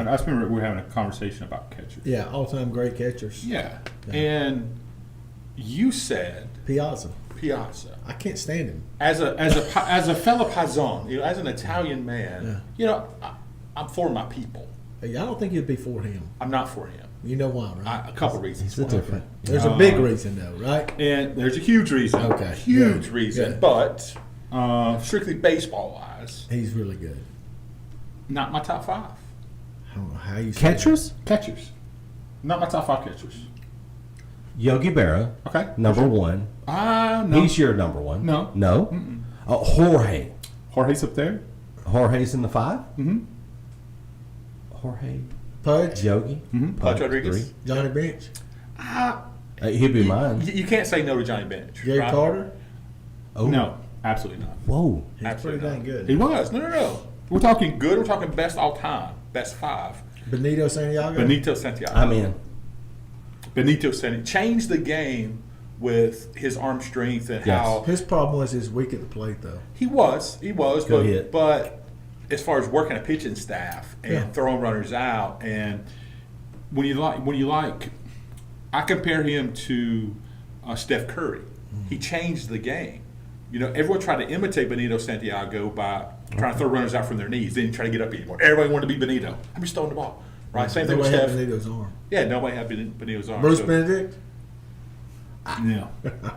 I just remember we were having a conversation about catchers. Yeah, all-time great catchers. Yeah. And you said Piazza. I can't stand him. As a fellow Paisan, as an Italian man, I'm for my people. Hey, I don't think you'd be for him. I'm not for him. You know why, right? A couple reasons. He's different. There's a big reason, though, right? And there's a huge reason. Okay. Huge Good. reason. Good. But strictly baseball-wise, He's really good. not my top 5. I don't know how you say Catchers? Catchers. Not my top 5 catchers. Yogi Berra, Okay. number 1. No. He's your number 1. No. No? Jorge. Jorge's up there. Jorge's in the 5? Mm-hmm. Jorge. Pudge. Yogi. Pudge Rodriguez. 3. Johnny Bench. He'd be mine. You can't say no to Johnny Bench. Gary right? Carter. Oh. No, absolutely not. Whoa. He's Absolutely pretty not. dang good. He was. No. We're talking good. We're talking best all time. Best 5. Benito Santiago. Benito Santiago. I'm in. Benito Santiago changed the game with his arm strength and Yes. how His problem was his weak at the plate, though. he was. Good hit. But as far as working a pitching staff and Yeah. throwing runners out, and when you like, I compare him to Steph Curry. He changed the game. Everyone tried to imitate Benito Santiago by trying to throw runners out from their knees. They didn't try to get up anymore. Everybody wanted to be Benito. I'm just throwing the ball. Right? Same thing with Nobody had Steph. Benito's arm. Yeah, nobody had Benito's arm. Bruce so- Benedict. Yeah.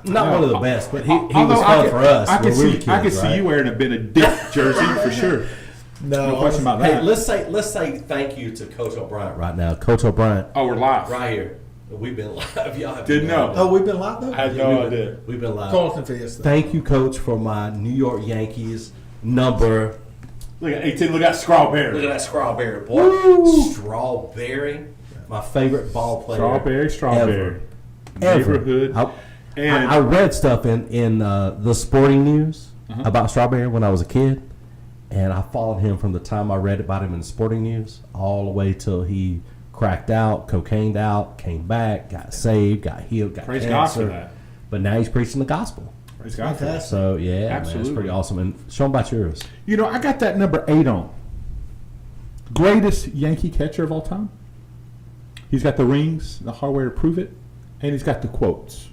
Not one of the best, but he Although was fun for us. I when could we were see, kids, I could see right? you wearing a Benedict jersey for sure. No question about Hey, that. let's say thank you to Coach O'Brien right now. Coach O'Brien, Oh, we're live. right here. We've been live. Y'all have Didn't know. Oh, we've been live, though? I had no idea. We've been live. Carlton Fiesta. Thank you, Coach, for my New York Yankees number. Look at 18. Look at Strawberry. Look at that Strawberry, boy. Strawberry, my favorite ball player. Strawberry. Ever. Neighborhood. I read stuff in the sporting news about Strawberry when I was a kid, and I followed him from the time I read about him in the sporting news all the way till he cracked out, cocained out, came back, got saved, got healed, got Praise cancer. God for that. But now he's preaching the gospel. Praise God for that. So yeah, man, Absolutely. it's pretty awesome. And show him about yours. I got that number 8 on. Greatest Yankee catcher of all time. He's got the rings, the hardware to prove it, and he's got the quotes.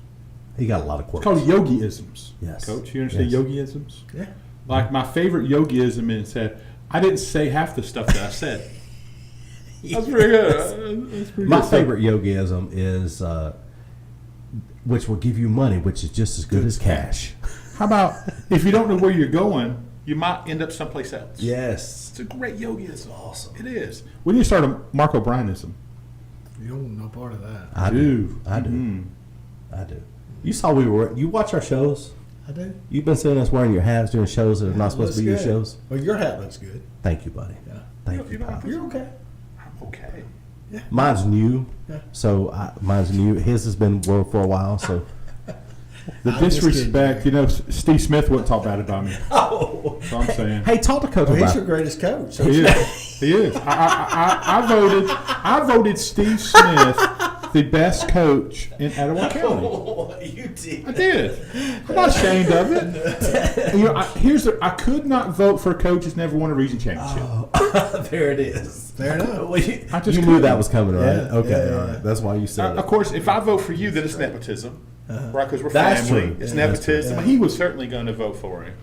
He got a lot of It's quotes. called Yogi-isms. Yes. Coach, you understand Yes. Yogi-isms? Yeah. Like my favorite Yogi-ism is said, I didn't say half the stuff that I said. That's pretty good. That's pretty My good. favorite yogiism is, which will give you money, which is just as good as cash. How about if you don't know where you're going, you might end up someplace else. Yes. It's a great yogiism. Awesome. It is. We need to start a Mark O'Brienism. You don't want no part of that. I do. I do. Mhm. I do. You saw you watch our shows? I do. You've been seeing us wearing your hats during shows that are not supposed to be your Looks shows? good. Well, your hat looks good. Thank you, buddy. Yeah. Thank you, pal. You're okay. I'm okay. Mine's new, Yeah. so mine's new. His has been world for a while, so. The I'm just disrespect, kidding. Steve Smith wouldn't talk bad about me. Oh. So I'm saying. Hey, talk to Coach Well, he's about your greatest coach. So He is. He is. I voted Steve Smith the best coach in Etowah County. You did. I did. I'm not ashamed of it. I could not vote for a coach who's never won a region championship. There it is. Fair enough. Well, you I just knew couldn't. that was coming, right? Yeah, Okay, yeah, all right. yeah. That's why you said Of it. course, if I vote for you, then it's nepotism, right? Because we're That's family. true. It's Yeah, that's true. nepotism. Yeah. He was certainly going to vote for him.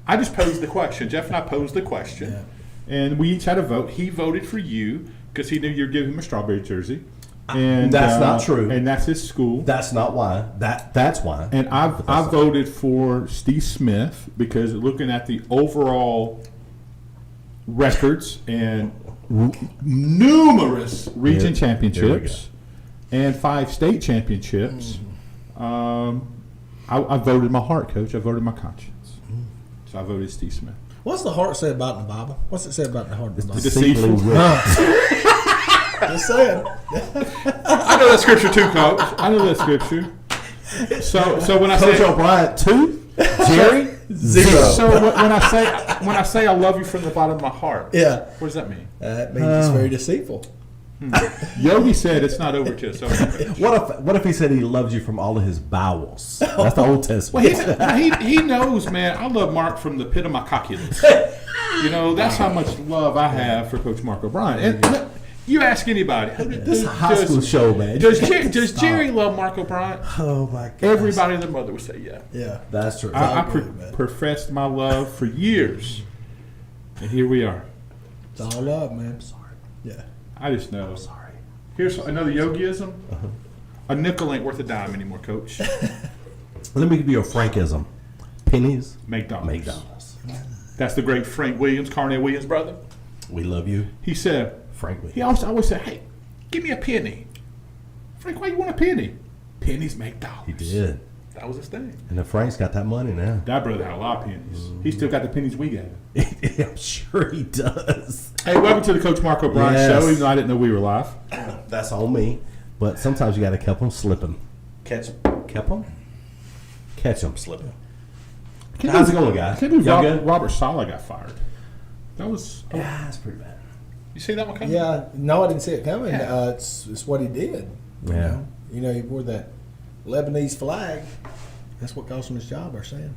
I just posed the question. Jeff and I posed the question, and we each had a vote. He voted for you because he knew you were giving him a Strawberry jersey. And That's not true. And that's his school. That's not why. That's why. And I voted for Steve Smith because looking at the overall records and numerous region championships and 5 state championships, I voted my heart, Coach. I voted my conscience. So I voted Steve Smith. what's the heart say about in the Bible? What's it say about the heart in the Bible? Deceitful. Just saying. I know that scripture too, Coach. I know that scripture. So when I Coach say O'Brien, 2. Jerry, 0. so when I say I love you from the bottom of my heart, Yeah. what does that mean? That means it's very deceitful. Yogi said it's not over till it's over. What if he said he loves you from all of his bowels? That's the Old Testament. Well, he knows, man. I love Mark from the pit of my cockiness. That's how much love I have for Coach Mark O'Brien. And You ask anybody. This is a high school show, man. Does Jerry love Marco Bryant? Oh my god! Everybody and their mother would say yeah. Yeah. That's true. I good, man. professed my love for years, and here we are. It's all love, man. I'm sorry. Yeah. I just know. Sorry. Here's another yogiism. A nickel ain't worth a dime anymore, Coach. Let me give you a Frankism. Pennies Make dollars. make dollars. That's the great Frank Williams, Carnell Williams' brother. We love you, He said, frankly. he always said, hey, give me a penny. Frank, why you want a penny? Pennies make dollars. He did. That was his thing. And the Frank's got that money now. That brother had a lot of pennies. He still got the pennies we got. I'm sure he does. Hey, welcome to the Coach Marco Bryant Yes. Show, even though I didn't know we were live. That's on me. But sometimes you got to keep them slipping. Catch them slipping. How's it going, guys? I can't believe Y'all good? Robert Saleh got fired. That was. Yeah, that's pretty bad. You see that one coming? Yeah. No, I didn't see it coming. Yeah. It's what he did. Yeah. You know, he wore that Lebanese flag. That's what cost him his job, they're saying.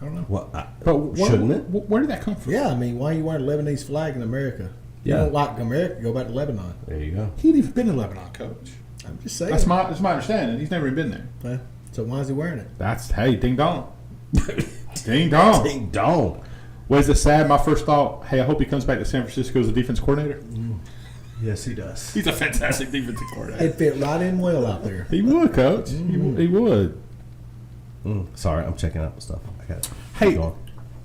I don't know. Well, But shouldn't it? Where did that come from? Yeah, I mean, why are you wearing a Lebanese flag in America? You Yeah. don't like America, go back to Lebanon. There you go. He ain't even been in Lebanon, Coach. I'm just saying. That's my understanding. He's never even been there. Yeah. So why is he wearing it? That's hey, ding dong, ding dong. Ding dong. Was it sad? My first thought, hey, I hope he comes back to San Francisco as a defense coordinator. Yes, he does. He's a fantastic defensive coordinator. It'd fit right in well out there. He would, Coach. He would. Sorry, I'm checking out the stuff. I got it. Hey, Keep going.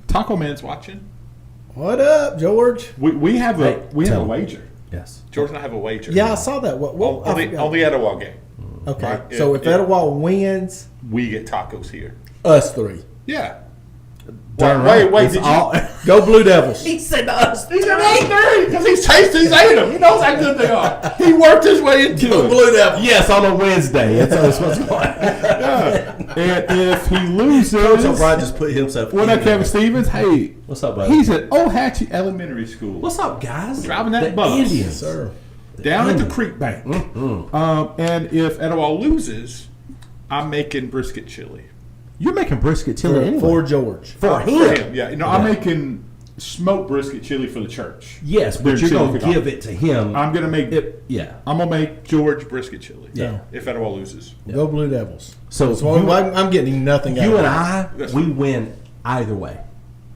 Taco Man's watching. What up, George? We have Hey, a tell him. wager. Yes. George and I have a wager. Yeah, I saw that. What? I on forgot. the Etowah game. Okay, Right. so if Etowah wins, We get tacos here. us three. Yeah. Darn Wait, right. wait, It's did you? all- Go Blue Devils. He said us. He's an 8-3 because he's tasted, he's ate them. He knows how good they are. He worked his way into Go it. Blue Devils. Yes, on a Wednesday. That's what's going on. Yeah. And if he loses, Coach O'Brien just put himself what in up, Kevin there. Stevens? Hey, What's up, buddy? he's at Ohatchee Elementary School. What's up, guys? Driving that the bus. Indians. Sir. Down at the creek bank. And if Etowah loses, I'm making brisket chili. You're making brisket chili anyway. For George. For For him. him, yeah. No, I'm making smoked brisket chili for the church. Yes, Their but you're chili going to cook-off. give it to him. I'm gonna make. Yeah. I'm gonna make George brisket chili. Yeah. If Etowah loses, Go Blue Devils. So I'm getting nothing out you of and it. I, Yes. we win either way.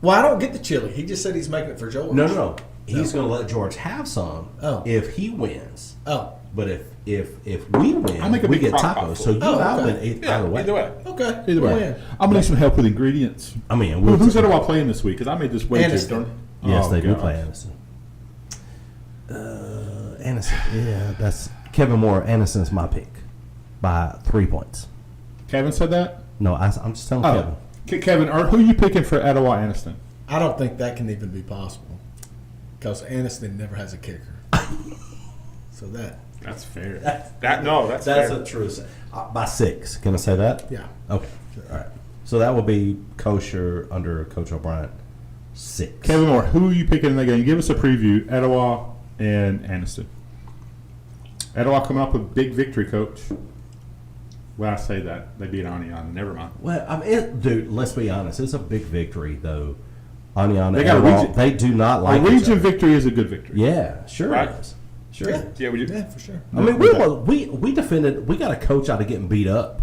Well, I don't get the chili. He just said he's making it for George. No. He's going to let George have some Oh. if he wins. Oh, But if we win, I'll make a we big get crock pot tacos. full. So you Oh, and I okay. win yeah. either way. Either way. okay. Either way. Win. I'm gonna need some help with ingredients. I mean, Who's Etowah playing this week? Because I made this wager. Aniston. Darn- Yes, Oh, they do God. play Aniston. Aniston. Yeah, that's Kevin Moore. Aniston's my pick by 3 points. Kevin said that. No, I'm just telling Oh, Kevin. Kevin, who are you picking for Etowah Aniston? I don't think that can even be possible because Aniston never has a kicker. So that, That's fair. That's That's fair. a true. By 6. Can I say that? yeah. Okay. All right. So that will be kosher under Coach O'Brien. 6. Kevin Moore, who are you picking in that game? Give us a preview. Etowah and Aniston. Etowah coming up with a big victory, Coach. Well, I say that they beat Aniana. Never mind. Well, I mean, dude, let's be honest. It's a big victory, though. Aniana, They got a Etowah, region- they do not like A each region other. victory is a good victory. Yeah, sure Right? it is. Sure Yeah. it is. Yeah, we do. Yeah, for sure. I mean, we defended. We got a coach out of getting beat up.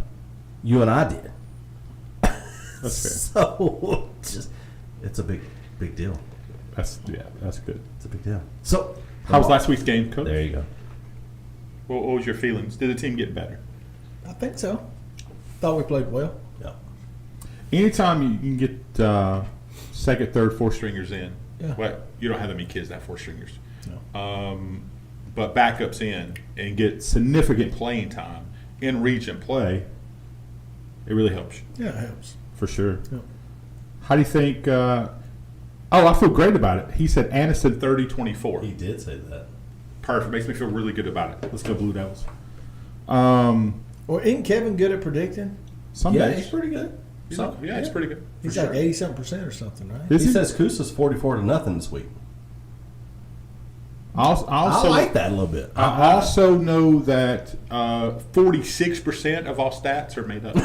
You and I did. That's fair. So it's a big deal. That's good. It's a big deal. So How was last week's game, Coach? There you go. What was your feelings? Did the team get better? I think so. Thought we played well. Yeah. Anytime you can get second, third, fourth stringers in, Yeah. well, you don't have that many kids that fourth stringers. No. But backups in and get significant playing time in region play, it really helps you, Yeah, it helps. for sure. Yeah. How do you think? I feel great about it. He said Aniston 30-24. He did say that. Perfect. Makes me feel really good about it. Let's go Blue Devils. Well, isn't Kevin good at predicting? Some Yeah, days. he's pretty good. Yeah, he's pretty good. He's for like sure. 80-something% or something, right? Is He he? says Coosa's 44-0 this week. I also like that a little bit. I also know that 46% of all stats are made up.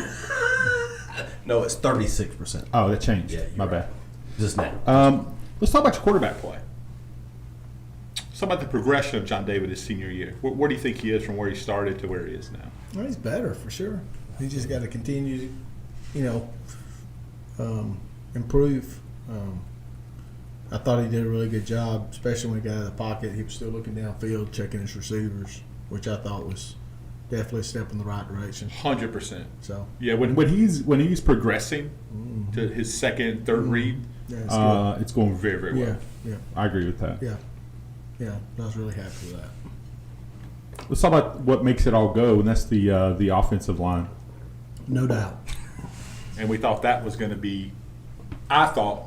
No, it's 36%. Oh, that changed. Yeah, you're My right. bad. Just now. Let's talk about your quarterback play. talk about the progression of John David his senior year. Where do you think he is from where he started to where he is now? Well, he's better for sure. He just got to continue to, improve. I thought he did a really good job, especially when he got out of the pocket. He was still looking downfield, checking his receivers, which I thought was definitely a step in the right direction. 100%. So yeah, when he's progressing to his second, third read, yeah, it's going very, very well. Yeah, I agree with that. yeah. I was really happy with that. Let's talk about what makes it all go, and that's the offensive line. No doubt. And we thought that was going to be, I thought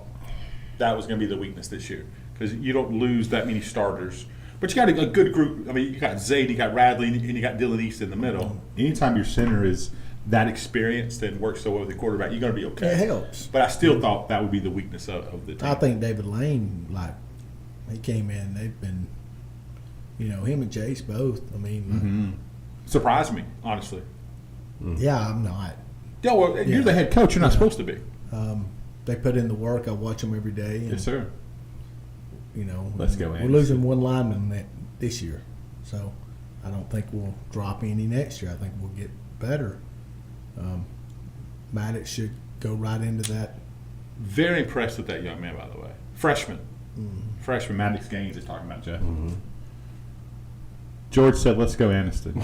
that was going to be the weakness this year because you don't lose that many starters. But you got a good group. I mean, you got Zayd, you got Radley, and you got Dylan East in the middle. Anytime your center is That experienced and works so well with the quarterback, you're going to be okay. It helps. But I still thought that would be the weakness of the team. I think David Lane, he came in, they've been, him and Chase both. I mean, Surprised me, honestly. yeah, I'm not. Yeah, well, you're the head coach. You're not supposed to be. They put in the work. I watch them every day. And, Yes, sir. Let's go, We're Anderson. losing one lineman this year, so I don't think we'll drop any next year. I think we'll get better. Maddox should go right into that. Very impressed with that young man, by the way. Freshman. freshman Maddox Gaines is talking about, Jeff. George said, "Let's go, Aniston."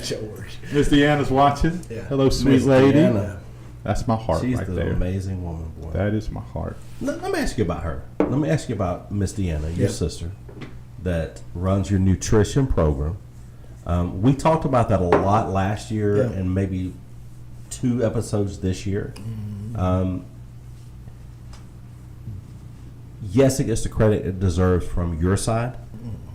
George. Miss Deanna's watching. Yeah. Hello, sweet Miss lady. Deanna. That's my heart She's right the there. amazing woman, boy. That is my heart. Let me ask you about her. Let me ask you about Miss Deanna, your Yeah. sister, that runs your nutrition program. We talked about that a lot last year, Yeah. and maybe 2 episodes this year. Yes, it gets the credit it deserves from your side,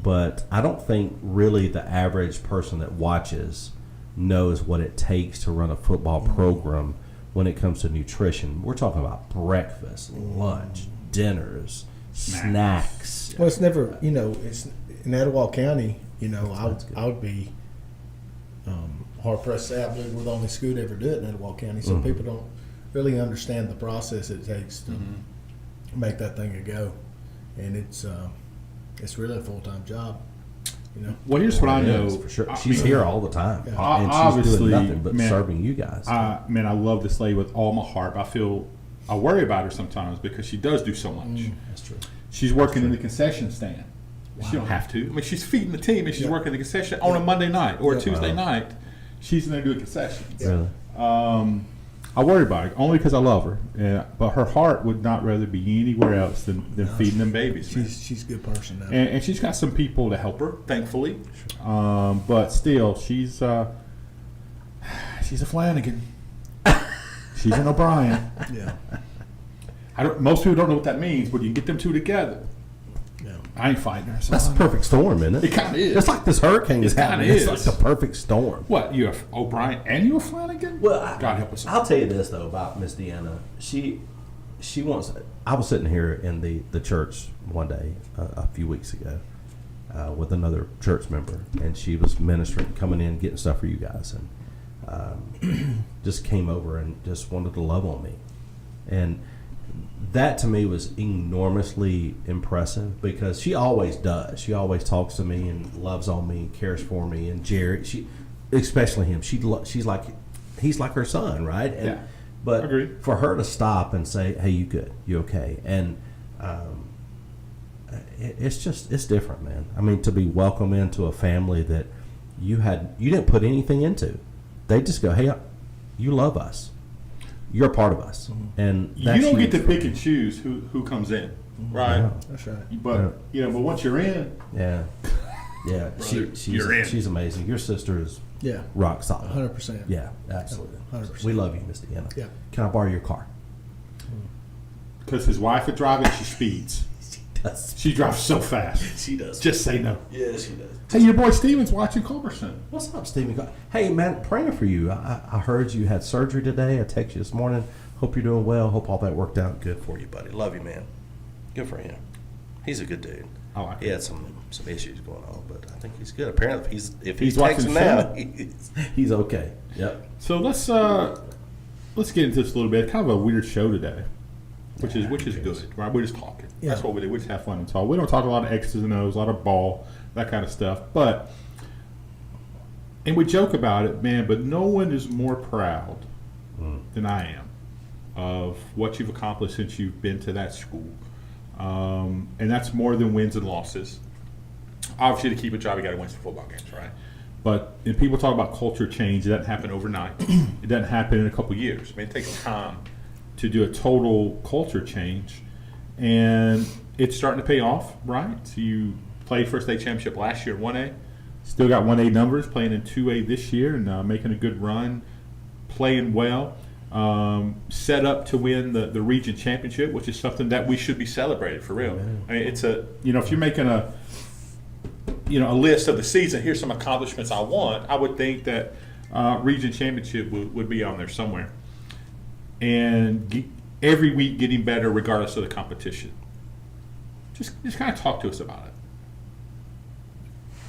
but I don't think really the average person that watches knows what it takes to run a football program when it comes to nutrition. We're talking about breakfast, lunch, dinners, snacks. Well, it's never, it's in Etowah County. I would be hard pressed to say I believe we're the only school to ever do it in Etowah County. So people don't really understand the process it takes to make that thing a go, and it's really a full time job. Well, here's what I know. Yes, for sure. I She's mean, here all the time, Yeah. and she's Obviously, doing nothing but man, serving you guys. I love this lady with all my heart. I worry about her sometimes because she does do so much. That's true. She's working in the concession stand. She don't have to. I mean, she's feeding the team and she's Yeah. working the concession on a Monday night or a Yeah. Tuesday night. She's in there doing concessions. Really? I worry about her only because I love her. Yeah, but her heart would not rather be anywhere else than feeding them babies. man. She's a good person now. And she's got some people to help her, thankfully. But still, she's a Flanagan. She's an O'Brien. Yeah, Most people don't know what that means, but you can get them two together. yeah. I ain't fighting her. So That's the perfect storm, isn't it? It kinda is. It's like this hurricane is It kinda happening. It's is. like the perfect storm. What, you're O'Brien and you're Flanagan? Well, God help us. I'll tell you this though about Miss Deanna. She wants. I was sitting here in the church one day a few weeks ago with another church member, and she was ministering, coming in, getting stuff for you guys, and just came over and just wanted to love on me, and that to me was enormously impressive because she always does. She always talks to me and loves on me, cares for me, and Jerry. Especially him. He's like her son, right? And, Yeah. But Agreed. for her to stop and say, "Hey, you good? You okay?" And it's different, man. I mean, to be welcomed into a family that you didn't put anything into. They just go, "Hey, you love us. You're a part of us." And You that's don't get huge to for pick me. and choose who comes in, right? Yeah. That's right. But but once you're in, Yeah, yeah. Brother, you're in. She's amazing. Your sister is Yeah, rock solid. 100%. Yeah, absolutely. 100%. We love you, Miss Deanna. Yeah. Can I borrow your car? because his wife is driving, she speeds. Does. She drives so fast. She does. Just say no. Yeah, she does. Hey, your boy Steven's watching Culberson. What's up, Stephen? Hey, man, praying for you. I heard you had surgery today. I texted you this morning. Hope you're doing well. Hope all that worked out good for you, buddy. Love you, man. Good for him. He's a good dude. I like He had some issues going on, but I think he's good. Apparently, if he's watching texting the now, he's okay. Yep. So let's get into this a little bit. Kind of a weird show today. which is good, right? We're just talking. Yeah. That's what we do. We just have fun and talk. We don't talk a lot of X's and O's, a lot of ball, that kind of stuff. And we joke about it, man. But no one is more proud than I am of what you've accomplished since you've been to that school, and that's more than wins and losses. Obviously, to keep a job, you got to win some football games, right? But when people talk about culture change, it doesn't happen overnight. It doesn't happen in a couple years. I mean, it takes time to do a total culture change, and it's starting to pay off, right? So you played for a state championship last year, 1A. Still got 1A numbers, playing in 2A this year, and making a good run, playing well. Set up to win the region championship, which is something that we should be celebrated for real. I mean, it's if you're making a list of the season, here's some accomplishments I want, I would think that region championship would be on there somewhere. And every week getting better regardless of the competition. Just kind of talk to us about it.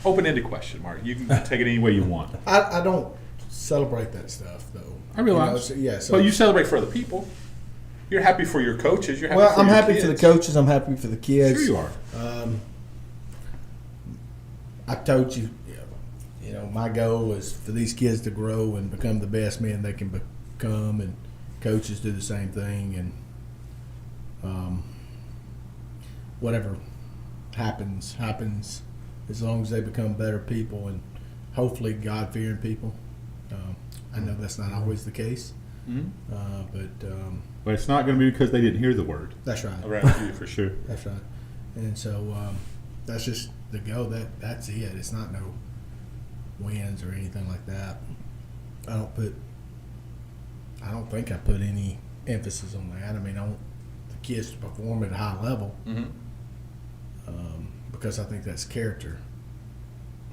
Open-ended question, Mark. You can take it any way you want. I don't celebrate that stuff though. I realize. So But You celebrate for other people. You're happy for your coaches. You're happy well, for I'm your happy kids. for the coaches. I'm happy for the kids. Sure you are. I told you, my goal is for these kids to grow and become the best men they can become, and coaches do the same thing. And whatever happens, as long as they become better people and hopefully God-fearing people. I know that's not always the case, But it's not going to be because they didn't hear the word. that's right. Around you. For sure. That's right. And so that's just the go. That's it. It's not no wins or anything like that. I don't think I put any emphasis on that. I mean, I want the kids to perform at a high level because I think that's character.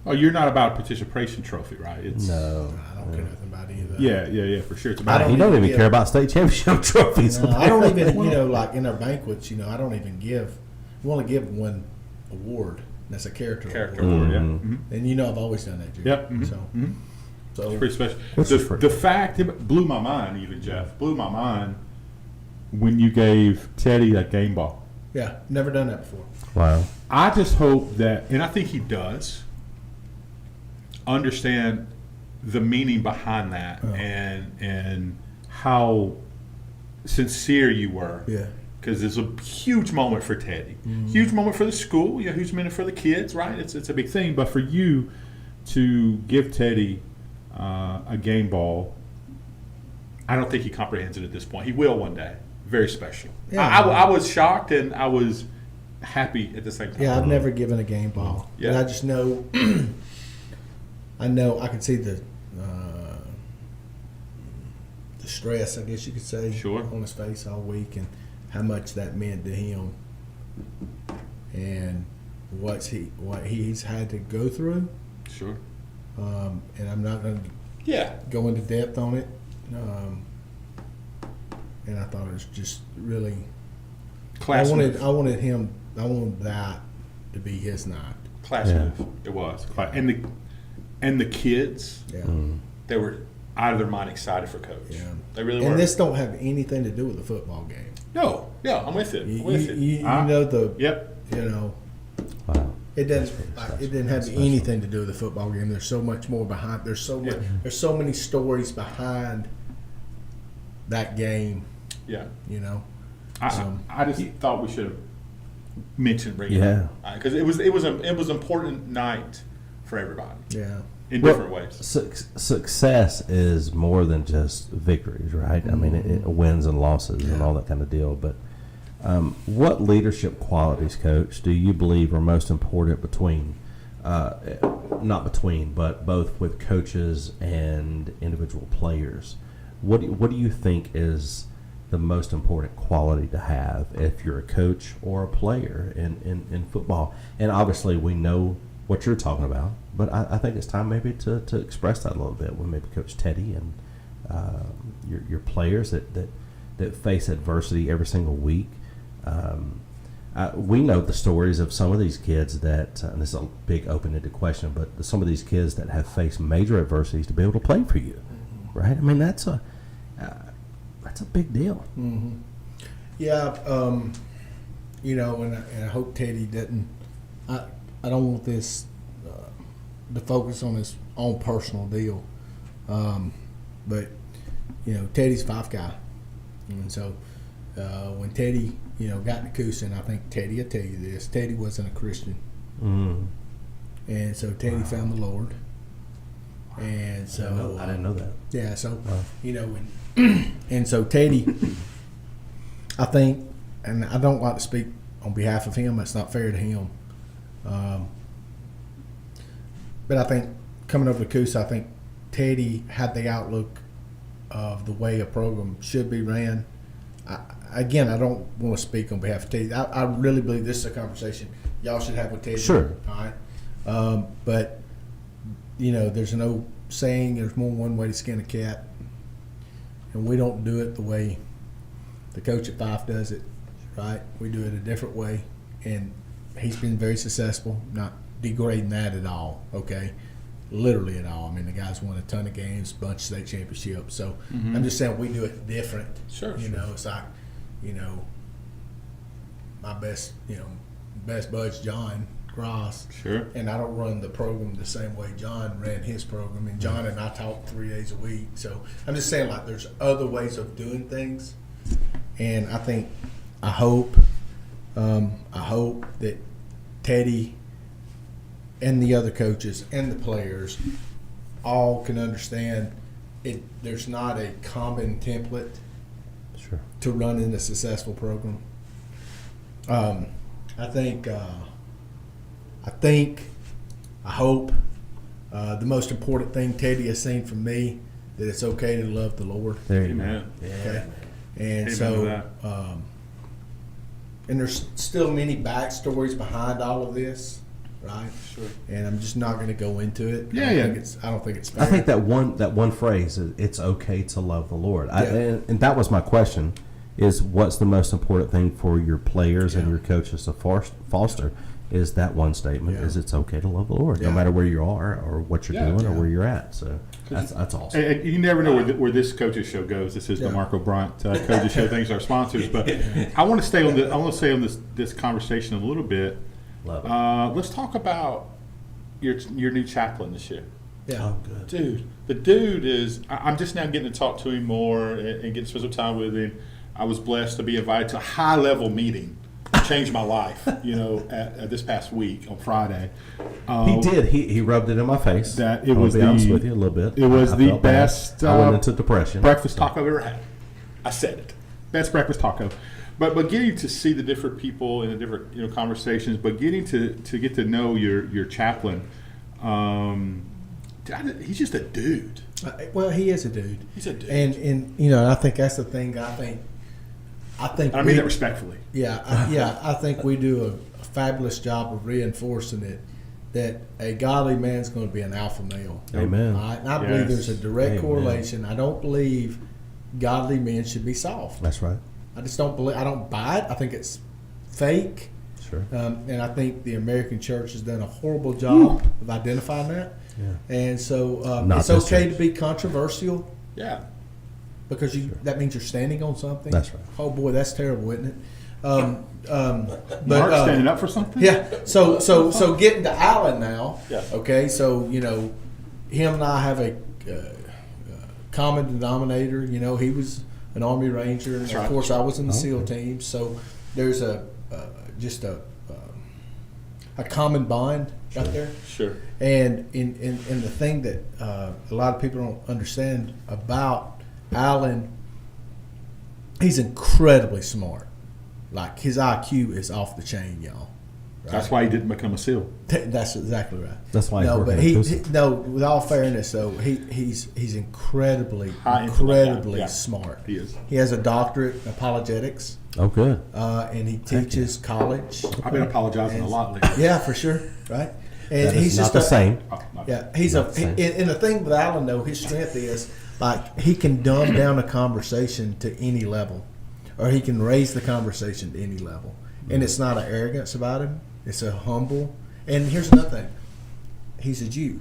Oh, you're not about a participation trophy, right? It's, No. I don't care nothing about any of that. Yeah, for sure. It's I about don't You don't even give- care about state championship trophies. No, I don't even, like in our banquets, I don't even give. We only give one award. That's a character Character award. award, yeah. Mm-hmm. And I've always done that, Jerry. Yep. Mhm. So, Mhm. so It's pretty special. Which is pretty- The fact, it blew my mind even, Jeff. Blew my mind when you gave Teddy that game ball. yeah, never done that before. Wow. I just hope that, And I think he does understand the meaning behind that and how sincere you were. Yeah. Because it's a huge moment for Teddy. Huge moment for the school. Huge moment for the kids, right? It's a big thing, but for you to give Teddy a game ball, I don't think he comprehends it at this point. He will one day. Very special. Yeah. I was shocked and I was happy at the same time. Yeah, I've never given a game ball. Yeah. And I just know, I can see the stress, I guess you could say, Sure. on his face all week, and how much that meant to him, and what he's had to go through. Sure. And I'm not going to Yeah. go into depth on it. And I thought it was just really. Class move. I wanted that to be his night. Class Yeah. move. It was. And the kids, Yeah. they were out of their mind excited for Coach. Yeah. They really And were. this don't have anything to do with the football game. No. Yeah, I'm with it. You, I'm with it. you Ah. know the Yep. Wow. it doesn't special. it didn't have That's anything to do with the football game. There's so much more behind. There's so much. There's so many stories behind that game. Yeah. I just thought we should have. Mentioned regularly. Because it was an important night for everybody Yeah. in different ways. Success is more than just victories, right? I mean, it wins and losses and all that kind of deal. But what leadership qualities, Coach, do you believe are most important not between, but both with coaches and individual players? What do you think is the most important quality to have if you're a coach or a player in football? And obviously we know what you're talking about, but I think it's time maybe to express that a little bit with maybe Coach Teddy and your players that face adversity every single week. We know the stories of some of these kids that, and this is a big open-ended question, but some of these kids that have faced major adversities to be able to play for you, right? I mean, that's a big deal. Mm-hmm. Yeah, you know, and I hope Teddy doesn't. I don't want this to focus on his own personal deal, but you know, Teddy's Five guy, and so when Teddy, you know, got to Coosa, and I think Teddy will tell you this: Teddy wasn't a Christian, and so Teddy found the Lord, and so I didn't know that. yeah, so you know, and so Teddy, I think, and I don't like to speak on behalf of him. That's not fair to him. But I think coming over to Coosa, I think Teddy had the outlook of the way a program should be ran. I don't want to speak on behalf of Teddy. I really believe this is a conversation y'all should have with Teddy. Sure. All right. But, you know, there's an old saying, there's more than one way to skin a cat. And we don't do it the way the coach at Fife does it, right? We do it a different way. And he's been very successful, not degrading that at all, okay? Literally at all. I mean, the guy's won a ton of games, bunch of state championships. So I'm just saying we do it different. Sure. You know, it's like, you know, my best bud's John Gross. Sure. And I don't run the program the same way John ran his program. And John and I talk 3 days a week. So I'm just saying, like, there's other ways of doing things. And I hope that Teddy and the other coaches and the players all can understand it. There's not a common template Sure. to run in a successful program. I hope the most important thing Teddy has seen from me, that it's okay to love the Lord. There you Amen. go. Yeah. Okay. And Amen to so, that. and there's still many backstories behind all of this, right? Sure. And I'm just not going to go into it. Yeah, I don't think it's fair. I think that one phrase is, it's okay to love the Lord. Yeah. And that was my question, is what's the most important thing for your players and Yeah. your coaches to foster is that one statement, Yeah. is it's okay to love the Lord, no Yeah. matter where you are or what you're Yeah. doing or Yeah. where you're at. So that's awesome. And you never know where this coaches show goes. This is the Yeah. Marco Bryant coaches show. Thanks to our sponsors, but I want to stay on this conversation a little bit. Love it. Let's talk about your new chaplain this year. yeah. Oh, good. Dude, the dude is. I'm just now getting to talk to him more and getting to spend some time with him. I was blessed to be invited to a high level meeting. Changed my life, you know, at this past week on Friday. He did. He rubbed it in my face. That it I'll was be honest the- with you a little bit. it was I the felt bad. best, I went into depression. breakfast taco I've ever had. I said it. Best breakfast taco. But getting to see the different people and the different conversations, but getting to get to know your chaplain, he's just a dude. Well, he is a dude. He's a dude. And you know, I think that's the thing. I think I mean that respectfully. I think we do a fabulous job of reinforcing it, that a godly man's going to be an alpha male. Amen. All right? And I believe Yes. there's a direct Amen. correlation. I don't believe godly men should be soft. That's right. I just don't believe. I don't buy it. I think it's fake. Sure. And I think the American church has done a horrible job of identifying that. Yeah. And so Not it's this okay church. to be controversial, Yeah. because that means you're standing on something. That's right. Oh boy, that's terrible, isn't it? Mark standing up for something? Yeah. So getting to Allen now. Yeah. Okay. So you know, him and I have a common denominator. You know, he was an Army Ranger, and That's of right. course I was in the Okay. SEAL team. So there's just a common bond right there. Sure. And in the thing that a lot of people don't understand about Allen, he's incredibly smart. Like, his IQ is off the chain, y'all. Right? That's why he didn't become a SEAL. That's exactly right. That's why he's no, working but at Coosa. no. With all fairness, though, he's incredibly High intellect, incredibly yeah. smart. He is. He has a doctorate in apologetics, Oh, good. and he teaches college. I've been apologizing a lot lately. Yeah, for sure. Right. And That is he's not just the same. Oh, my bad. Yeah, he's Not the same. and the thing with Allen, though, his strength is, like, he can dumb down a conversation to any level, or he can raise the conversation to any level, and it's not an arrogance about him. It's a humble. And here's another thing: he's a Jew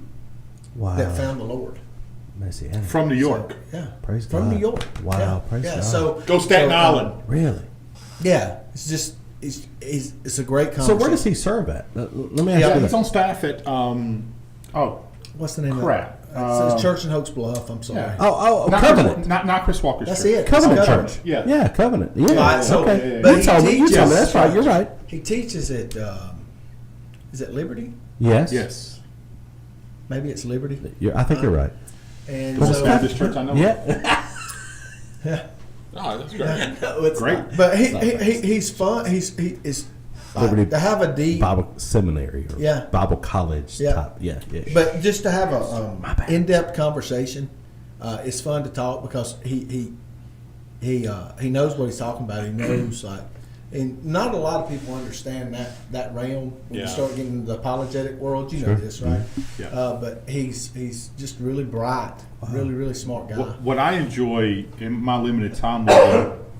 Wow. that found the Lord. Messianic. From New York. So, yeah, Praise from God. New York. Wow, Yeah, praise yeah. God. So Go Staten so, Island. Really? Yeah, it's just it's a great conversation. So where does he serve at? Let me ask Yeah, you he's that. on staff at What's the name crap. of it? It's Church in Hoax Bluff. I'm sorry. Yeah. Oh, not Covenant. Chris, not Chris Walker's That's church. it. Covenant It's Church. Yeah. Yeah, Covenant. Yeah. Right, so- Okay. but You he told me. You told me. teaches- That's right. You're right. He teaches at is it Liberty? Yes. Yes. Maybe it's Liberty. I think you're right. And Most so, Baptist church I know. Yeah. yeah. Oh, that's great. No, it's Great. not. But he's fun. He is Liberty to have a deep. Bible seminary or Yeah. Bible college Yeah. type. Yeah. But just to have a bad. in-depth conversation, it's fun to talk because he knows what he's talking about. He knows and not a lot of people understand that realm when you Yeah. start getting into the apologetic world. You know Sure. this, right? Yeah. But he's just really bright, really smart guy. What I enjoy in my limited time with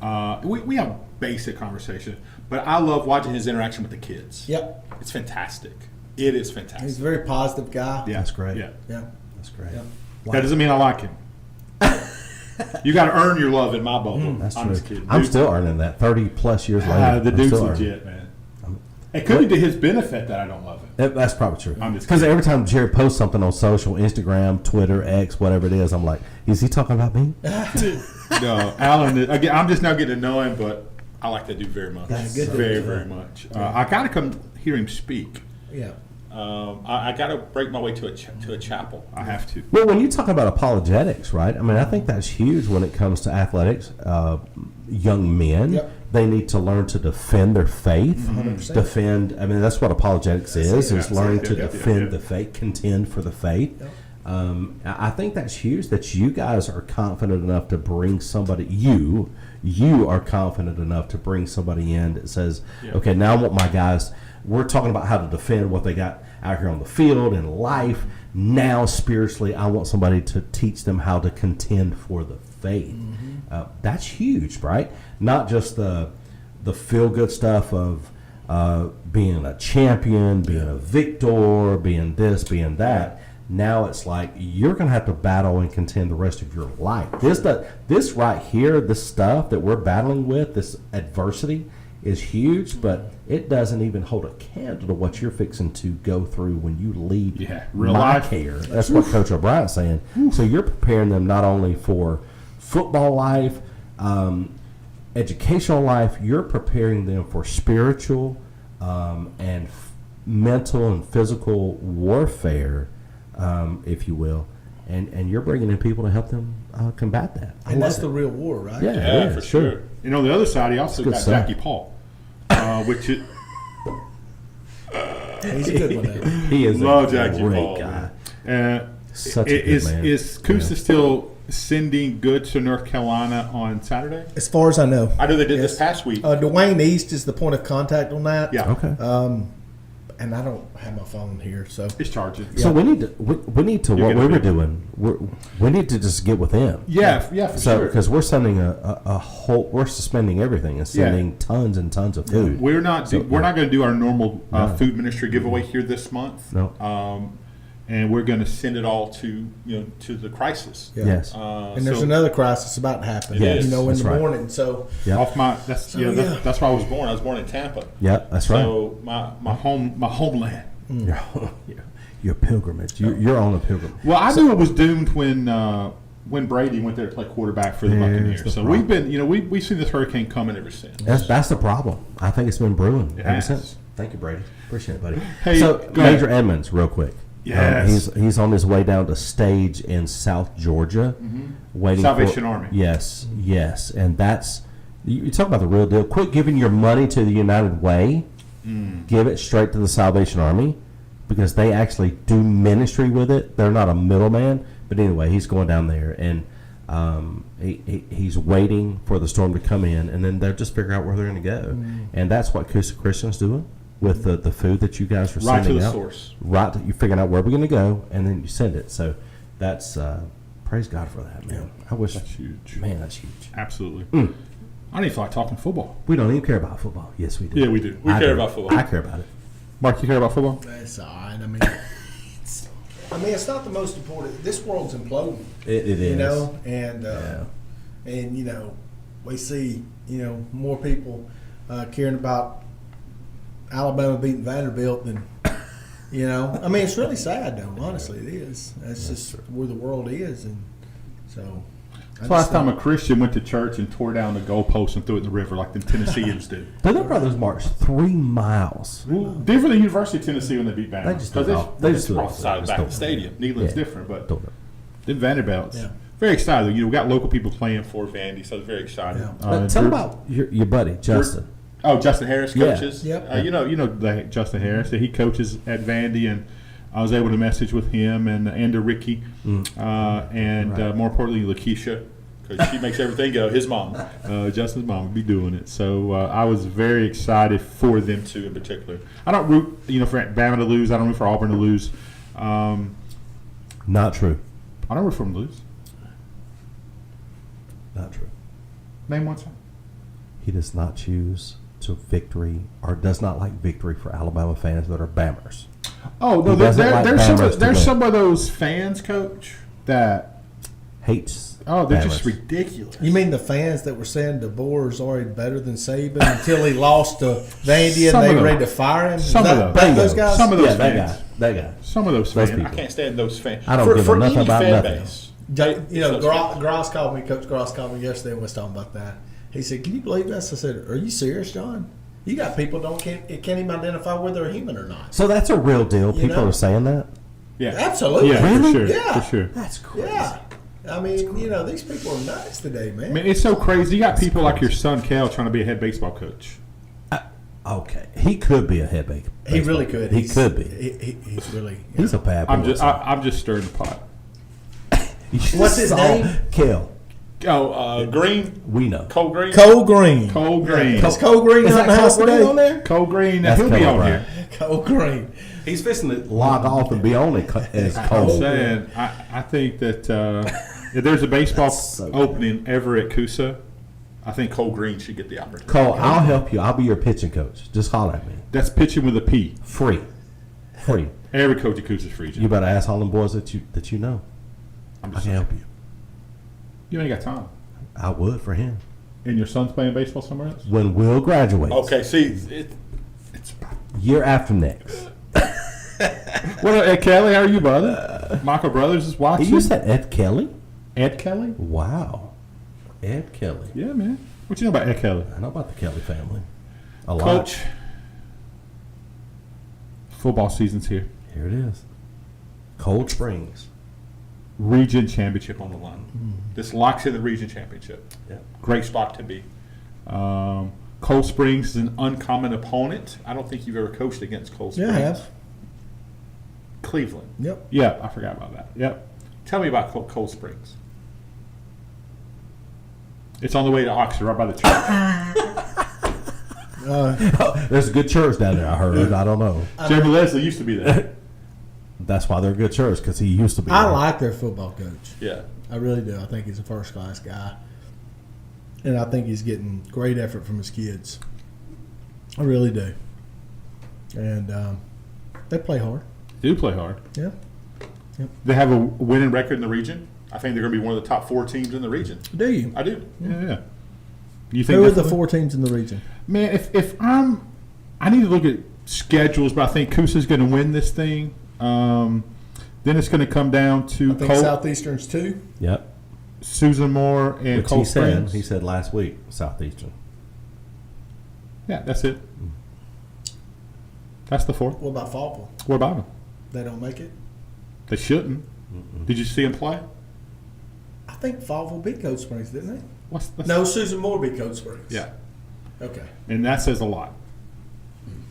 him, we have basic conversation, but I love watching his interaction with the kids. Yep, It's fantastic. It is he's fantastic. a very positive guy. Yeah. That's great. Yeah. Yeah, That's great. yeah. That doesn't mean I like him. You got to earn your love in my bubble. That's I'm true. just kidding. I'm Dude, still earning that 30 plus years later. the I'm dude's still earning legit, man. It could be to his benefit that I don't love him. That's probably true. I'm just Because every time Jerry posts something on social, Instagram, Twitter, X, whatever it is, I'm like, is he talking about me? No, Alan. Again, I'm just now getting to know him, but I like that dude very much. Yeah, good dude. very, very much. I got to come hear him speak. Yeah. I got to break my way to a chapel. I have to. Well, when you talk about apologetics, right? I mean, I think that's huge when it comes to athletics. Young men, Yep. they need to learn to defend their faith. 100%. Defend. I mean, that's what apologetics is it. is learning to Yeah, yeah, defend yeah. the faith, contend for the faith. Yep. I think that's huge. That you guys are confident enough to bring somebody. You are confident enough to bring somebody in that says, Yeah. okay, now I want my guys. We're talking about how to defend what they got out here on the field and life. Now, spiritually, I want somebody to teach them how to contend for the faith. That's huge, right? Not just the feel good stuff of being a champion, being a victor, being this, being that. Now it's like you're going to have to battle and contend the rest of your life. This right here, this stuff that we're battling with, this adversity, is huge, but it doesn't even hold a candle to what you're fixing to go through when you leave Real my life. care. That's what Coach O'Brien's saying. So you're preparing them not only for football life, educational life, you're preparing them for spiritual and mental and physical warfare, if you will. And you're bringing in people to help them combat that. And that's the real war, right? Yeah. Yeah, it for is, sure. And on the other side, he also Good got stuff. Jackie Paul, which is He's a good one. There. He is love a Jackie great Paul. guy. Man. Such a good Is man. is Coosa Yeah. still sending goods to North Carolina on Saturday? As far as I know. I know they did Yes. this past week. Dwayne East is the point of contact on that. Yeah, Okay. And I don't have my phone here, so it's charging. So we need to what You're we gonna were do- doing. We need to just get with them. Yeah, for So sure. because we're sending a whole, we're suspending everything and sending tons and tons of food. We're not So, we're not going to do our normal No. food ministry giveaway here this month. No. And we're going to send it all to to the crisis. yeah. Yes. And there's So another crisis about to happen. It is. You know, in That's the right. morning. So Yeah. off my that's So, yeah, yeah. that's where I was born. I was born in Tampa. Yeah, that's right. So my homeland. Your pilgrimage. You're on a pilgrimage. Well, I knew it was doomed when Brady went there to play quarterback for the There's Buccaneers. the So problem. we've been we've seen this hurricane coming ever since. That's the problem. I think it's been brewing It ever has. since. Thank you, Brady. Appreciate it, buddy. Hey, so go ahead. Major Edmonds, real quick. Yes. He's on his way down to stage in South Georgia, waiting Salvation for Army. Yes, and that's you talk about the real deal. Quit giving your money to the United Way. Give it straight to the Salvation Army because they actually do ministry with it. They're not a middleman. But anyway, he's going down there and he's waiting for the storm to come in, and then they'll just figure out where they're going to go. And that's what Coosa Christian's doing with the food that you guys are Right to sending the out. source. Right, you're figuring out where we're going to go, and then you send it. So that's praise God for that, man. I wish That's huge. Man, that's huge. Absolutely. I don't even feel like talking football. We don't even care about football. Yes, we do. Yeah, we do. We I care do. about football. I care about it. Mark, you care about football? that's all right. I mean, it's not the most important. This world's imploding. It is. You know, and Yeah. and we see more people caring about Alabama beating Vanderbilt than, I mean, it's really sad though. Honestly, it is. That's just where the world is, and so. It's the last time a Christian went to church and tore down the goalpost and threw it in the river like the Tennesseans do. Their brothers marched 3 miles. Well, different than University of Tennessee when they beat Bama. They just do it Because all- they they just just do it cross the side of the back of the stadium. Neyland's different, but Don't know. then Vanderbilt's. Yeah. Very excited. We got local people playing for Vandy, so I was very excited. Yeah. Tell Drew- about your buddy, Justin. Oh, Justin Harris Yeah. coaches. Yep. You know Justin Harris. He coaches at Vandy, and I was able to message with him and to Ricky, and more importantly, Lakeisha, because she makes everything go. His mom, Justin's mom, would be doing it. So I was very excited for them too, in particular. I don't root, for Bama to lose. I don't root for Auburn to lose. Not true. I don't root for them to lose. Not true. Name one song. He does not choose to victory or does not like victory for Alabama fans that are Bammers. Oh no, He doesn't like there's Bama's to win. some of those fans, Coach, that Hates. they're just Bammers. ridiculous. You mean the fans that were saying DeBoer is already better than Saban until he lost to Vandy Some and they of were them. ready to fire him? Some Is of that those. those guys? Some of those Yeah, that fans. guy. That guy. Some of those Those fans. I people. can't stand those fans. I don't for, give for a nothing any about fan nothing. base. Gross called me. Coach Gross called me yesterday and was talking about that. He said, "Can you believe this?" I said, "Are you serious, John? You got people can't even identify whether they're human or not." So that's a real deal. You People know. are saying that. Yeah, Absolutely. Yeah, Really? for sure. Yeah. For sure. That's crazy. Yeah, I mean, these people are nuts today, man. I mean, it's so crazy. You got people like your son Kel trying to be a head baseball coach. Okay, he could be a head bake. He really could. He could be. He's really. He's a bad boy. I'm just stirring the pot. What's his name? Kel. Green, We know. Cole Green, Cole Green. Cole Green, Is Cole Green Is on that the house Cole Green today? on there? Cole Green. That's He'll be Cole on Green. here. Cole Green. He's fixing to log off and be on it as I'm Cole. saying, I think that if there's a baseball So opening ever at Coosa, I think Cole Green should get the opportunity. Cole, I'll help you. I'll be your pitching coach. Just holler at me. That's pitching with a P. Free. Free. Every coach at Coosa is free. You better ask all them boys that you know. I'm I just can saying. help you. You ain't got time. I would for him. And your son's playing baseball somewhere else? When Will graduates. Okay, see, it's Year after next. what up, Ed Kelly? How are you, brother? Michael Brothers is watching. You said Ed Kelly? Ed Kelly? Wow. Ed Kelly. Yeah, man. What you know about Ed Kelly? I know about the Kelly family. A lot. Coach, football season's here. Here it is. Cold Springs. Region championship on the line. This locks in the region championship. Yeah. Great spot to be. Cold Springs is an uncommon opponent. I don't think you've ever coached against Cold Springs. Yeah, I have. Cleveland. Yep. Yeah, I forgot about that. Yep. Tell me about Cold Springs. It's on the way to Oxford, right by the church. There's a good church down there, I heard. I don't know. Jeremy Leslie used to be there. That's why they're a good church, because he used to be I there. like their football coach. Yeah. I really do. I think he's a first class guy, and I think he's getting great effort from his kids. I really do. And they play hard. They do play hard. Yeah. They have a winning record in the region. I think they're going to be one of the top 4 teams in the region. Do you? I do. Yeah. You think Who are the that's- 4 teams in the region? Man, if I need to look at schedules, but I think Coosa's going to win this thing. Then it's going to come down to I think Southeastern's 2. Yep. Susan Moore and Which Cold he said. Springs. He said last week, Southeastern. Yeah, that's it. That's the 4. What about Faulkner? What about them? They don't make it. They shouldn't. Did you see them play? I think Faulkner beat Cold Springs, didn't they? That's No, Susan Moore beat Cold Springs. Yeah, Okay. and that says a lot.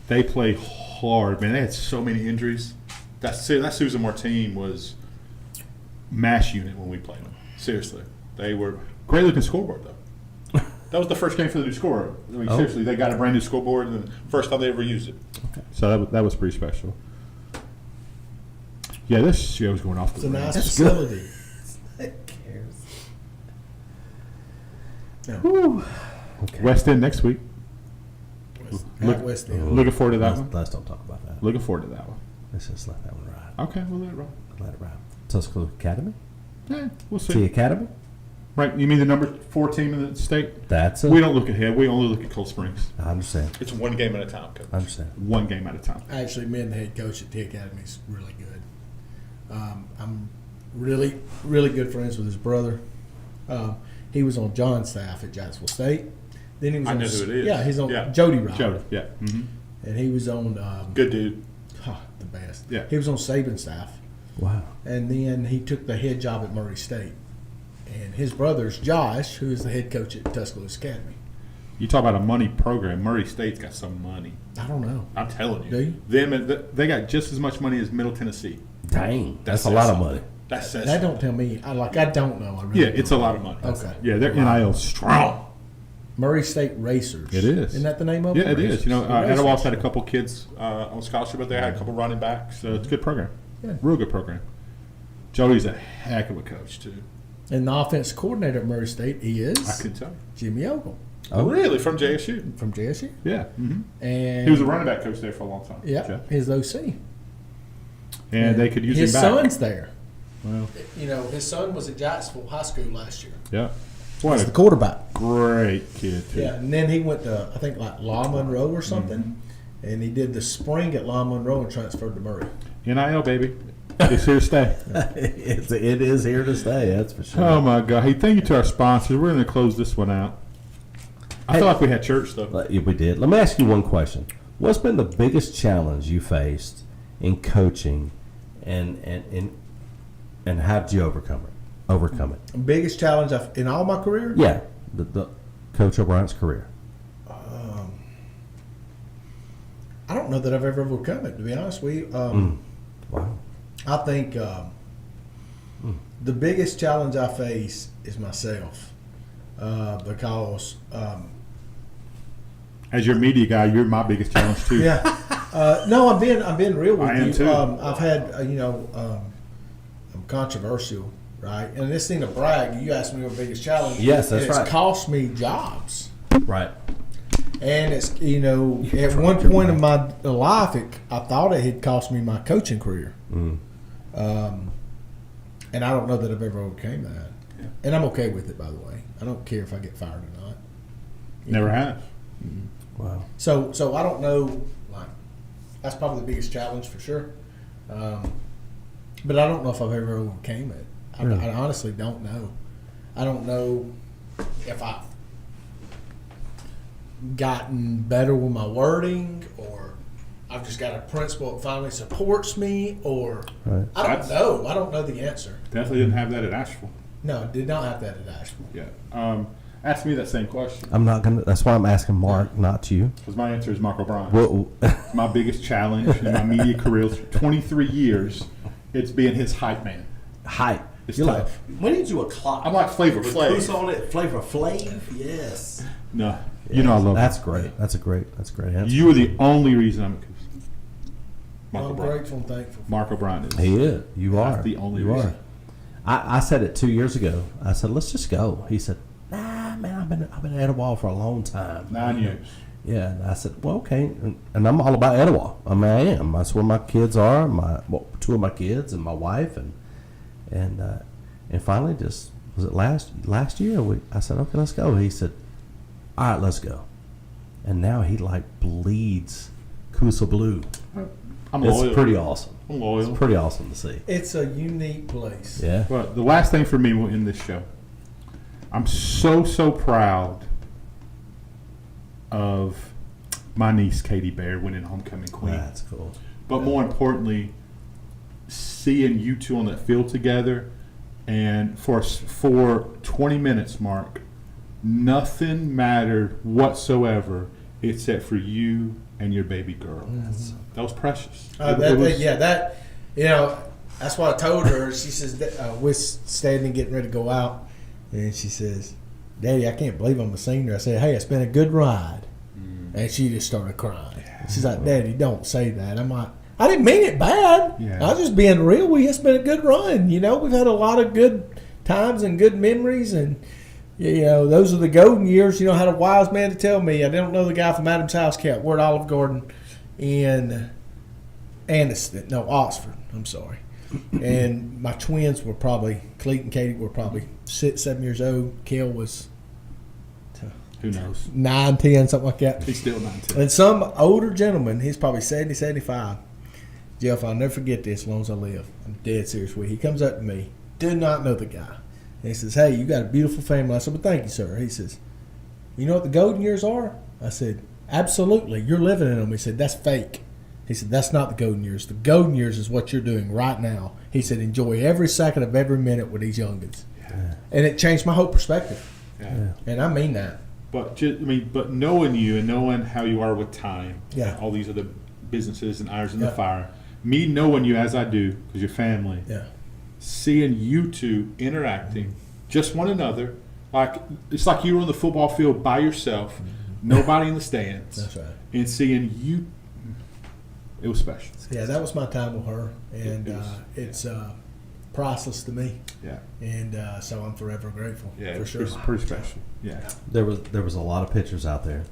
They play hard, man. They had so many injuries. That Susan Moore team was mash unit when we played them. Seriously, they were great looking scoreboard though. That was the first game for the new scoreboard. I mean, seriously, they got a brand new scoreboard, and the first time they ever used it. Okay. So that was pretty special. Yeah, this show's going off It's the a rails. nice facility. Okay. West End next week. At West End. Looking forward to that one. Let's don't talk about that. Looking forward to that one. Let's just let that one ride. Okay, we'll let it roll. Let it ride. Tuscaloosa Academy? Yeah, we'll T see. Academy? Right? You mean the number 4 team in the state? That's it. We don't look ahead. We only look at Cold Springs. I understand. It's one game at a time, Coach. I understand. One game at a time. Actually, me and the head coach at the academy is really good. I'm really, really good friends with his brother. He was on John's staff at Jacksonville State. Then he was I on, know who it is. Yeah, he's on Yeah. Jody Ryan. Jody, yeah. Mm-hmm. And he was on Good dude. the best. Yeah. He was on Saban's staff. Wow. And then he took the head job at Murray State. And his brother's Josh, who is the head coach at Tuscaloosa Academy. You talk about a money program. Murray State's got some money. I don't know. I'm telling you. Do you? They got just as much money as Middle Tennessee. Dang. That's a says lot of something. money. That says That don't tell me. I don't know. I really Yeah, it's a don't. lot of money. Okay. Yeah, their NIL is strong. Murray State Racers. It is. Isn't that the name of Yeah, it? it is. You know, The Racers. Etowah's had a couple kids on scholarship, but they had a couple running backs. So it's a good program. Yeah. Real good program. Jody's a heck of a coach, too. And the offense coordinator at Murray State is I can tell you. Jimmy Ogle Oh, Really? From JSU? from JSU. Yeah. Mm-hmm. And He was a running back coach there for a long time. Yeah, Jeff. his OC. And they could use his him back. son's there. Well, You know, his son was at Jacksonville High School last year. yeah. He's What the a quarterback. great kid, too. Yeah, and then he went to I think like La Monroe or something, and he did the spring at La Monroe and transferred to Murray. NIL, baby. It's here to stay. it is here to stay. That's for sure. Oh, my God. Hey, thank you to our sponsors. We're going to close this one out. I Hey. feel like we had church, though. Yeah, we did. Let me ask you one question. What's been the biggest challenge you faced in coaching, and how did you overcome it? Biggest challenge in all my career? Yeah, the Coach O'Brien's career. I don't know that I've ever overcome it, to be honest with you. Wow. I think the biggest challenge I face is myself because As your media guy, you're my biggest challenge, too. yeah. No, I'm being real with I am you. too. I've had I'm controversial, right? And this thing to brag. You asked me what biggest challenge. Yes, that's and it's right. cost me jobs, Right. and it's at one point in my life, I thought it had cost me my coaching career. And I don't know that I've ever overcame that. Yeah. And I'm okay with it, by the way. I don't care if I get fired or not. Never have. Wow. So I don't know. Like, that's probably the biggest challenge for sure. But I don't know if I've ever overcame it. Really? I honestly don't know. I don't know if I've gotten better with my wording, or I've just got a principle that finally supports me, or Right. I don't know. I don't know the answer. Definitely didn't have that at Asheville. No, did not have that at Asheville. Yeah. Ask me that same question. I'm not gonna. That's why I'm asking Mark, not you. Because my answer is Mark O'Brien. Well, My biggest challenge in my media career, 23 years, it's being his hype man. hype. It's You're tough. like, we need you a clock. I'm like Flavor With Flav. Coosa on it. Flavor Flav. Yes. No. You know I love That's it. great. That's a great answer. You are the only reason I'm a Coosa. Mark I'm O'Brien. grateful and thankful. Mark O'Brien is. He is. You are. That's the only you reason. are. I said it 2 years ago. I said, let's just go. He said, nah, man, I've been at Etowah for a long time. 9 years. Yeah, and I said, well, okay, and I'm all about Etowah. I mean, I am. That's where my kids are. Two of my kids and my wife, and finally, just was it last year? I said, okay, let's go. He said, all right, let's go. And now he like bleeds Coosa blue. I'm It's loyal. pretty awesome. I'm loyal. It's pretty awesome to see. It's a unique place. Yeah. But the last thing for me will end this show. I'm so proud of my niece Katie Baird winning homecoming queen. That's cool. But more importantly, seeing you two on that field together, and for 20 minutes, Mark, nothing mattered whatsoever except for you and your baby girl. That was precious. It was- That's what I told her. She says, we're standing getting ready to go out, and she says, Daddy, I can't believe I'm a senior. I said, hey, it's been a good ride. And she just started crying. She's like, Daddy, don't say that. I'm like, I didn't mean it bad. Yeah. I was just being real with you. It's been a good run. We've had a lot of good times and good memories, and those are the golden years. I had a wise man to tell me. I don't know the guy from Adams House Cat. We're at Olive Garden in Oxford. I'm sorry. And my twins were probably, Cleet and Katie were probably 6, 7 years old. Kel was Who knows? 9, 10, something like that. He's still 19. And some older gentleman, he's probably 70, 75. Jeff, I'll never forget this as long as I live. I'm dead serious with you. He comes up to me, did not know the guy. And he says, hey, you got a beautiful family. I said, well, thank you, sir. He says, you know what the golden years are? I said, absolutely. You're living in them. He said, that's fake. He said, that's not the golden years. The golden years is what you're doing right now. He said, enjoy every second of every minute with these youngins. Yeah. And it changed my whole perspective. Yeah. And I mean that. But but knowing you and knowing how you are with time, Yeah. all these other businesses and irons in Yeah. the fire, me knowing you as I do, because you're family, Yeah. seeing you two interacting, just one another, like it's like you were on the football field by yourself, nobody in the stands, That's right. and seeing you, it was special. Yeah, that was my time with her. And It is. it's priceless to me. Yeah, And so I'm forever grateful. yeah, for it's sure. pretty special. Yeah, There was a lot of pictures out there.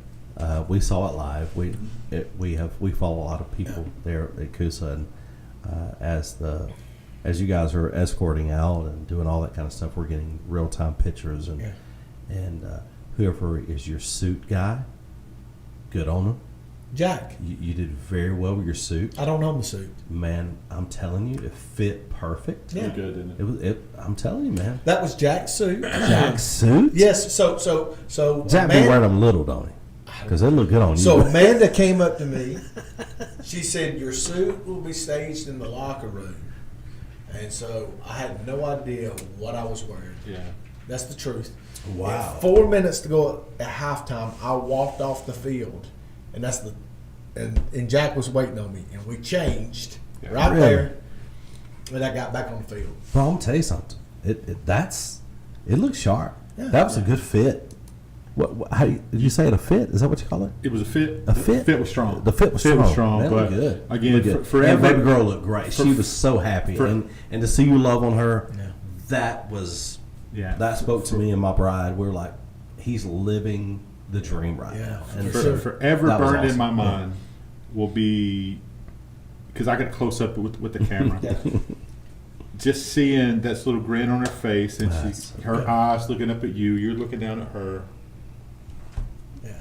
We saw it live. We follow a lot of people there at Coosa, and as you guys are escorting out and doing all that kind of stuff, we're getting real time pictures, and whoever is your suit guy, good on him. Jack, You did very well with your suit, I don't own the suit. man. I'm telling you, it fit perfect. Yeah. pretty good, didn't it? It was. I'm telling you, man. That was Jack's suit. Jack's suit. Yes, so Jack be wearing them little, don't he? Because they look good on you. So Amanda came up to me. She said, your suit will be staged in the locker room. And so I had no idea what I was wearing. Yeah, That's the truth. Wow. And 4 minutes to go at halftime, I walked off the field. And Jack was waiting on me. And we changed right Really? there. And I got back on the field. Well, I'm gonna tell you something. It looks sharp. Yeah. That was a good fit. What how did you say it? A fit? Is that what you call it? it was a fit. A fit. The fit was strong. The fit was Fit strong. was strong, That but looked good. again, Looked good. forever. And baby girl looked great. She was so happy, for- and to see you love on her, Yeah. that was Yeah, that spoke to me and my bride. We're like, he's living the dream right Yeah, now. for And sure. forever That was burned in awesome. my mind will be because I got close up with the camera. Just seeing that little grin on her face and her eyes looking up at you, you're looking down at her. Yeah.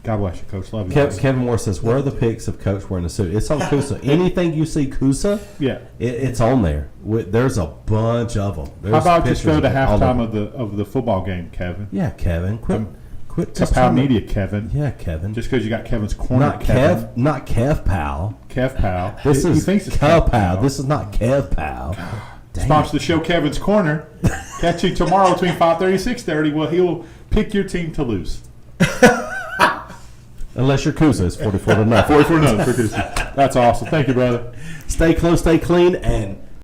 God bless you, Coach. Love you. Kevin Moore says, "Where are the pics of Coach wearing a suit?" It's on Coosa. Anything you see Coosa, Yeah. it's on there. There's a bunch of them. How about just go to halftime of of the football game, Kevin? Yeah, Kevin. Quit. Just Kapow trying to- Media, Kevin. Yeah, Kevin. Just because you got Kevin's corner, Not Kevin. Not Kev Pal. Kev Pal. This He is thinks it's Kev Kev Pal. This is not Kev Pal. Dang Sponsor it. the show, Kevin's Corner. Catch you tomorrow between 5:30 and 6:30. Well, he'll pick your team to lose. Unless you're Coosa, it's 44 to nothing. 44 nothing. That's awesome. Thank you, brother. Stay close, stay clean, and